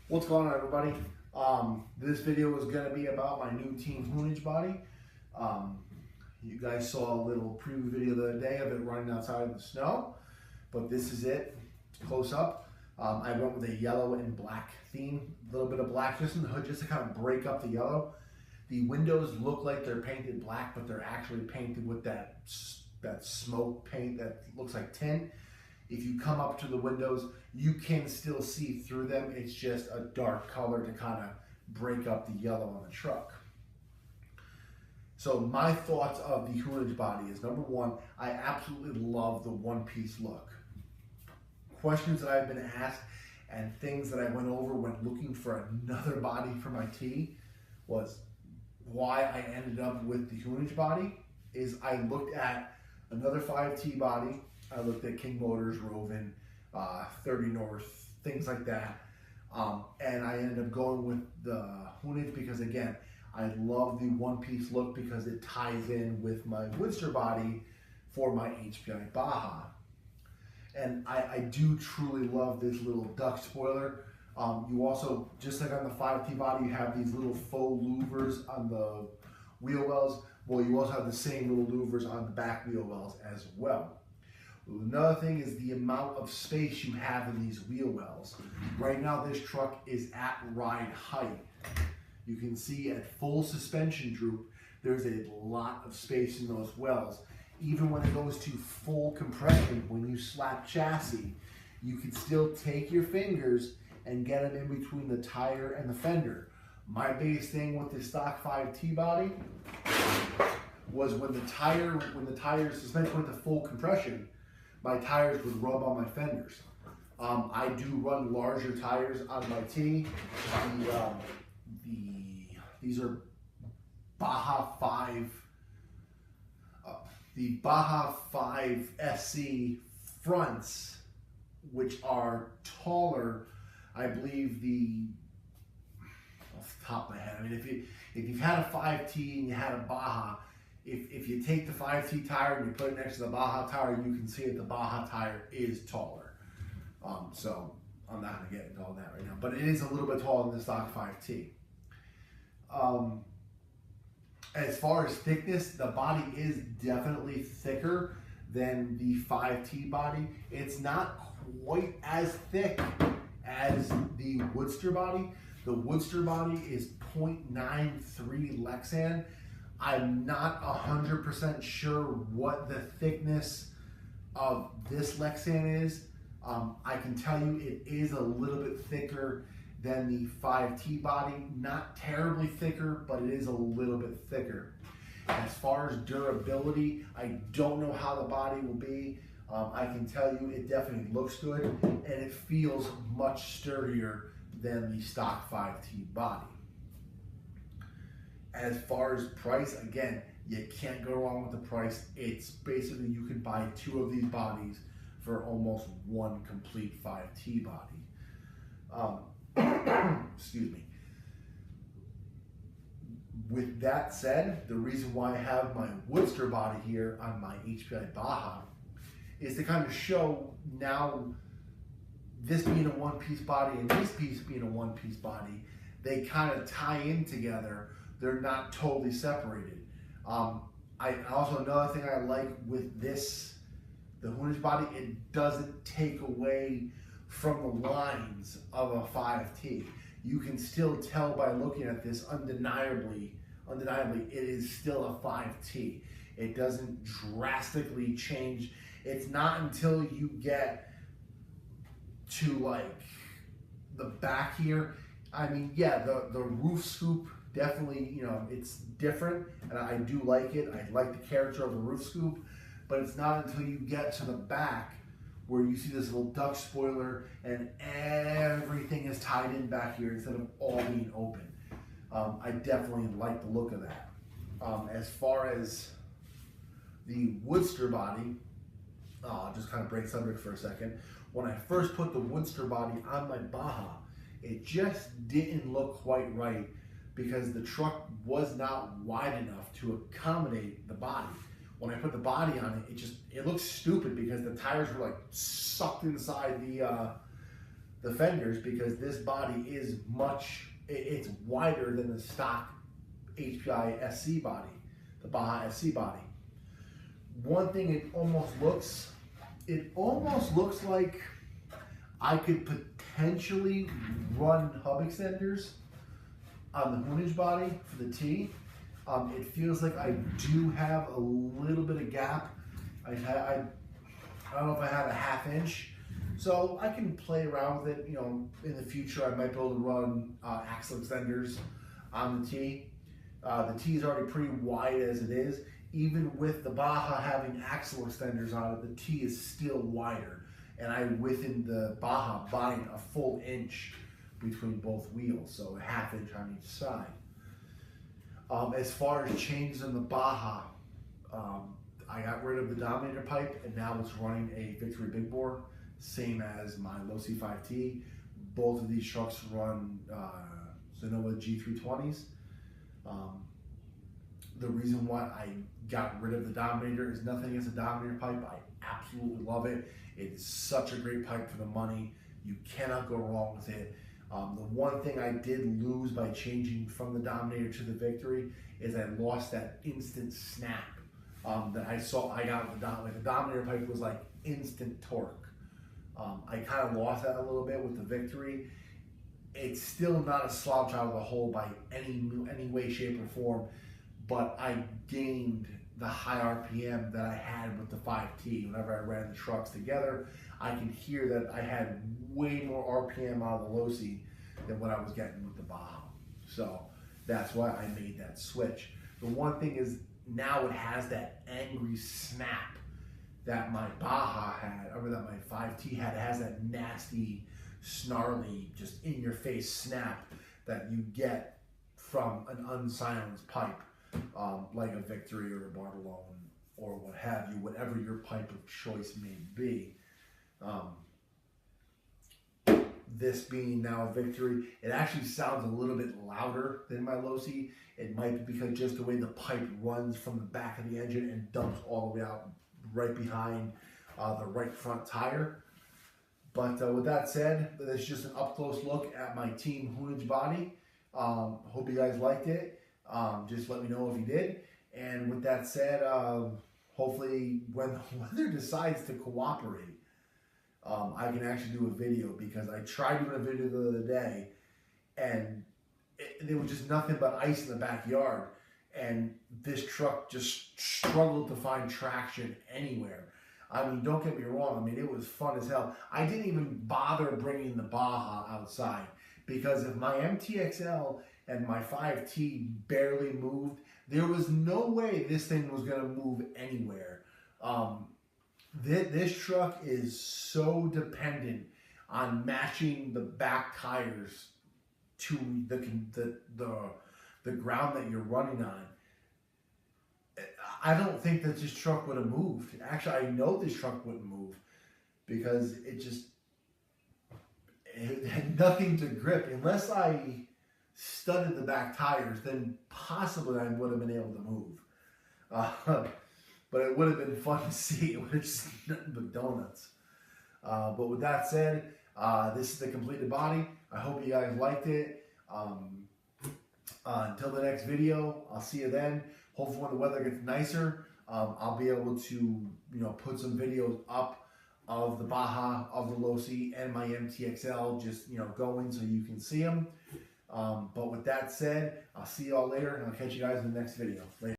What's going on, everybody? This video is going to be about my new Team Hoonage body. You guys saw a little preview video the other day of it running outside in the snow, but this is it, close up. I went with a yellow and black theme, a little bit of black just in the hood, just to kind of break up the yellow. The windows look like they're painted black, but they're actually painted with that smoke paint that looks like tin. If you come up to the windows, you can still see through them. It's just a dark color to kind of break up the yellow on the truck. So my thoughts of the Hoonage body is, number one, I absolutely love the one-piece look. Questions that I've been asked and things that I went over when looking for another body for my T was why I ended up with the Hoonage body is I looked at another 5T body. I looked at King Motors, Rovin, 30 North, things like that. And I ended up going with the Hoonage because, again, I love the one-piece look because it ties in with my Woodster body for my HPI Baja. And I do truly love this little duck spoiler. You also, just like on the 5T body, you have these little faux louvers on the wheel wells. Well, you also have the same little louvers on the back wheel wells as well. Another thing is the amount of space you have in these wheel wells. Right now, this truck is at ride height. You can see at full suspension droop, there's a lot of space in those wells. Even when it goes to full compression, when you slap chassis, you can still take your fingers and get them in between the tire and the fender. My biggest thing with the stock 5T body was when the tire suspension went to full compression, my tires would rub on my fenders. I do run larger tires on my T. These are Baja 5, the Baja 5 SC fronts, which are taller. I believe off the top of my head, I mean, if you've had a 5T and you had a Baja, if you take the 5T tire and you put it next to the Baja tire, you can see that the Baja tire is taller. So I'm not going to get into all that right now, but it is a little bit taller than the stock 5T. As far as thickness, the body is definitely thicker than the 5T body. It's not quite as thick as the Woodster body. The Woodster body is 0.93 Lexan. I'm not 100% sure what the thickness of this Lexan is. I can tell you it is a little bit thicker than the 5T body. Not terribly thicker, but it is a little bit thicker. As far as durability, I don't know how the body will be. I can tell you it definitely looks good, and it feels much sturdier than the stock 5T body. As far as price, again, you can't go wrong with the price. It's basically, you can buy two of these bodies for almost one complete 5T body. Excuse me. With that said, the reason why I have my Woodster body here on my HPI Baja is to kind of show now, this being a one-piece body and this piece being a one-piece body, they kind of tie in together. They're not totally separated. Also, another thing I like with this, the Hoonage body, it doesn't take away from the lines of a 5T. You can still tell by looking at this, undeniably, it is still a 5T. It doesn't drastically change. It's not until you get to like the back here. I mean, yeah, the roof scoop definitely, you know, it's different, and I do like it. I like the character of the roof scoop, but it's not until you get to the back where you see this little duck spoiler and everything is tied in back here instead of all being open. I definitely like the look of that. As far as the Woodster body, I'll just kind of break subject for a second. When I first put the Woodster body on my Baja, it just didn't look quite right because the truck was not wide enough to accommodate the body. When I put the body on it, it looks stupid because the tires were like sucked inside the the fenders because this body is it's wider than the stock HPI SC body, the Baja SC body. One thing it almost looks like I could potentially run hub extenders on the hoonage body for the T. It feels like I do have a little bit of gap. I don't know if I have a ½ inch, so I can play around with it. You know, in the future I might be able to run axle extenders on the T. The T is already pretty wide as it is. Even with the Baja having axle extenders on it, the T is still wider. And I, within the Baja, bind a full inch between both wheels, so a ½ inch on each side. As far as changes in the Baja, I got rid of the Dominator pipe, and now it's running a Victory big bore, same as my Losi 5T. Both of these trucks run Sonoma G320s. The reason why I got rid of the Dominator is nothing against the Dominator pipe. I absolutely love it. It is such a great pipe for the money. You cannot go wrong with it. The one thing I did lose by changing from the Dominator to the Victory is I lost that instant snap that I got with the Dominator. The Dominator pipe was like instant torque. I kind of lost that a little bit with the Victory. It's still not a slouch out of the hole by any way, shape, or form, but I gained the high RPM that I had with the 5T. Whenever I ran the trucks together, I can hear that I had way more RPM out of the Losi than what I was getting with the Baja. So that's why I made that switch. The one thing is now it has that angry snap that my Baja had, or that my 5T had. It has that nasty, snarly, just in-your-face snap that you get from an unsilenced pipe, like a Victory or a Bartolone or what have you, whatever your pipe of choice may be. This being now a Victory, it actually sounds a little bit louder than my Losi. It might be because just the way the pipe runs from the back of the engine and dumps all the way out right behind the right front tire. But with that said, that's just an up-close look at my Team Hoonage body. Hope you guys liked it. Just let me know if you did. And with that said, hopefully when the weather decides to cooperate, I can actually do a video, because I tried doing a video the other day and there was just nothing but ice in the backyard, and this truck just struggled to find traction anywhere. I mean, don't get me wrong, I mean, it was fun as hell. I didn't even bother bringing the Baja outside, because if my MTXL and my 5T barely moved, there was no way this thing was going to move anywhere. This truck is so dependent on matching the back tires to the ground that you're running on. I don't think that this truck would have moved. Actually, I know this truck wouldn't move, because it had nothing to grip. Unless I studded the back tires, then possibly I would have been able to move. But it would have been fun to see. It would have just nothing but donuts. But with that said, this is the completed body. I hope you guys liked it. Until the next video, I'll see you then. Hopefully when the weather gets nicer, I'll be able to put some videos up of the Baja, of the Losi, and my MTXL just going so you can see them. But with that said, I'll see you all later, and I'll catch you guys in the next video. Later.